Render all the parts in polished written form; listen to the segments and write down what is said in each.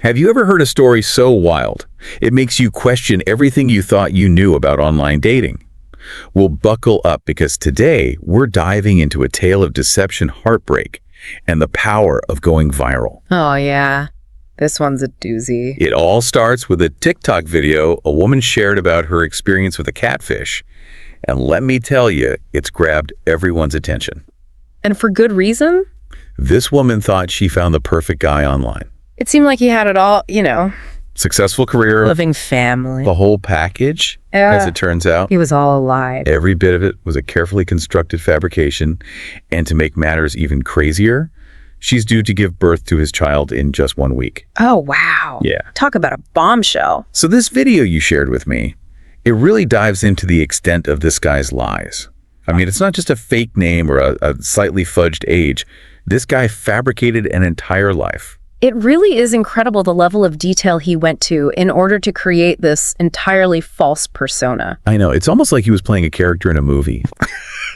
Have you ever heard a story so wild it makes you question everything you thought you knew about online dating? Well, buckle up because today we're diving into a tale of deception, heartbreak, and the power of going viral. Oh, yeah. This one's a doozy. It all starts with a TikTok video a woman shared about her experience with a catfish. And let me tell you, it's grabbed everyone's attention. And for good reason? This woman thought she found the perfect guy online. It seemed like he had it all, Successful career, living family. the whole package, as it turns out. He was all alive. Every bit of it was a carefully constructed fabrication. And to make matters even crazier, she's due to give birth to his child in just 1 week. Oh, wow. Yeah. Talk about a bombshell. So this video you shared with me, it really dives into the extent of this guy's lies. I mean, it's not just a fake name or a slightly fudged age. This guy fabricated an entire life. It really is incredible the level of detail he went to in order to create this entirely false persona. I know. It's almost like he was playing a character in a movie.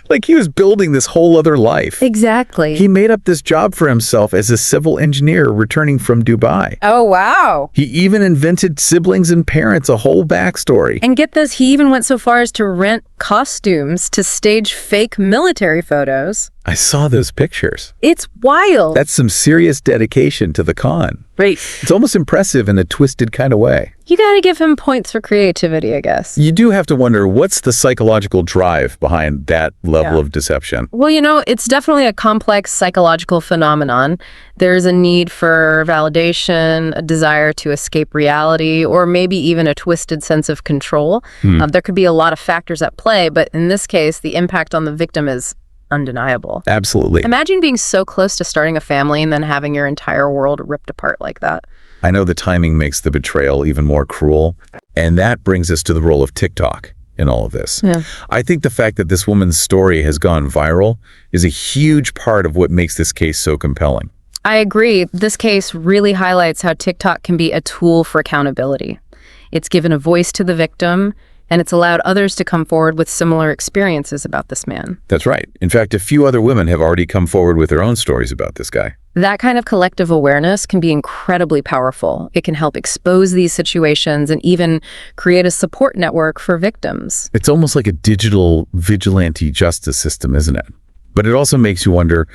Like he was building this whole other life. Exactly. He made up this job for himself as a civil engineer returning from Dubai. Oh, wow. He even invented siblings and parents, a whole backstory. And get this, he even went so far as to rent costumes to stage fake military photos. I saw those pictures. It's wild. That's some serious dedication to the con. Right. It's almost impressive in a twisted kind of way. You gotta give him points for creativity, I guess. You do have to wonder, what's the psychological drive behind that level of deception? Well, it's definitely a complex psychological phenomenon. There's a need for validation, a desire to escape reality, or maybe even a twisted sense of control. There could be a lot of factors at play, but in this case, the impact on the victim is undeniable. Absolutely. Imagine being so close to starting a family and then having your entire world ripped apart like that. I know the timing makes the betrayal even more cruel, and that brings us to the role of TikTok in all of this. Yeah. I think the fact that this woman's story has gone viral is a huge part of what makes this case so compelling. I agree. This case really highlights how TikTok can be a tool for accountability. It's given a voice to the victim, and it's allowed others to come forward with similar experiences about this man. That's right. In fact, a few other women have already come forward with their own stories about this guy. That kind of collective awareness can be incredibly powerful. It can help expose these situations and even create a support network for victims. It's almost like a digital vigilante justice system, isn't it? But it also makes you wonder,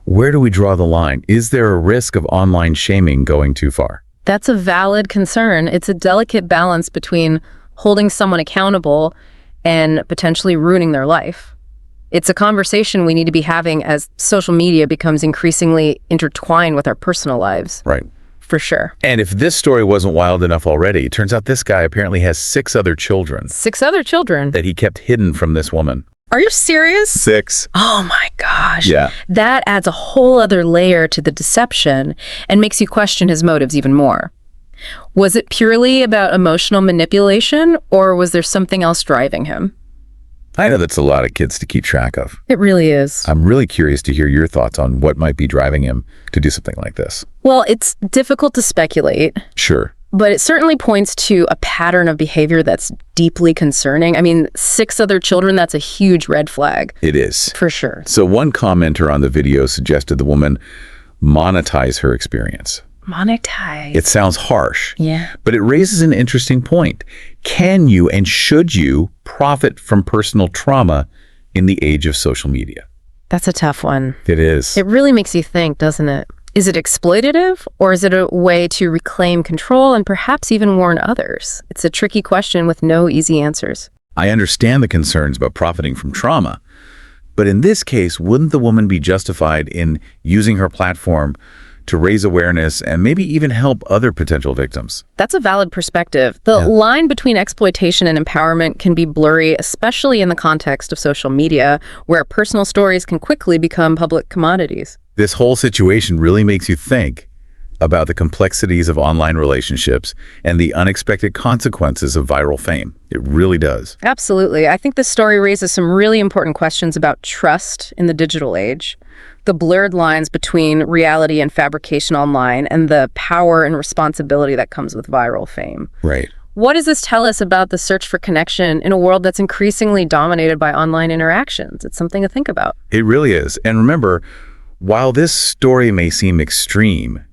where do we draw the line? Is there a risk of online shaming going too far? That's a valid concern. It's a delicate balance between holding someone accountable and potentially ruining their life. It's a conversation we need to be having as social media becomes increasingly intertwined with our personal lives. Right. For sure. And if this story wasn't wild enough already, it turns out this guy apparently has 6 other children 6 other children? that he kept hidden from this woman. Are you serious? 6. Oh my gosh. Yeah. That adds a whole other layer to the deception and makes you question his motives even more. Was it purely about emotional manipulation, or was there something else driving him? I know that's a lot of kids to keep track of. It really is. I'm really curious to hear your thoughts on what might be driving him to do something like this. Well, it's difficult to speculate, Sure. but it certainly points to a pattern of behavior that's deeply concerning. I mean, 6 other children, that's a huge red flag. It is. For sure. So one commenter on the video suggested the woman monetize her experience. Monetize. It sounds harsh. Yeah. But it raises an interesting point. Can you and should you profit from personal trauma in the age of social media? That's a tough one. It is. It really makes you think, doesn't it? Is it exploitative, or is it a way to reclaim control and perhaps even warn others? It's a tricky question with no easy answers. I understand the concerns about profiting from trauma, but in this case, wouldn't the woman be justified in using her platform to raise awareness and maybe even help other potential victims? That's a valid perspective. The line between exploitation and empowerment can be blurry, especially in the context of social media, where personal stories can quickly become public commodities. This whole situation really makes you think about the complexities of online relationships and the unexpected consequences of viral fame. It really does. Absolutely. I think this story raises some really important questions about trust in the digital age, the blurred lines between reality and fabrication online, and the power and responsibility that comes with viral fame. Right. What does this tell us about the search for connection in a world that's increasingly dominated by online interactions? It's something to think about. It really is. And remember, while this story may seem extreme,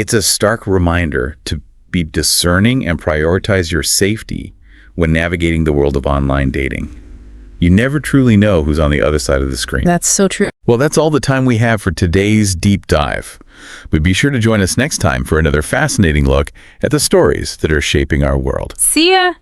It's a stark reminder to be discerning and prioritize your safety when navigating the world of online dating. You never truly know who's on the other side of the screen. That's so true. Well, that's all the time we have for today's deep dive. But be sure to join us next time for another fascinating look at the stories that are shaping our world. See ya!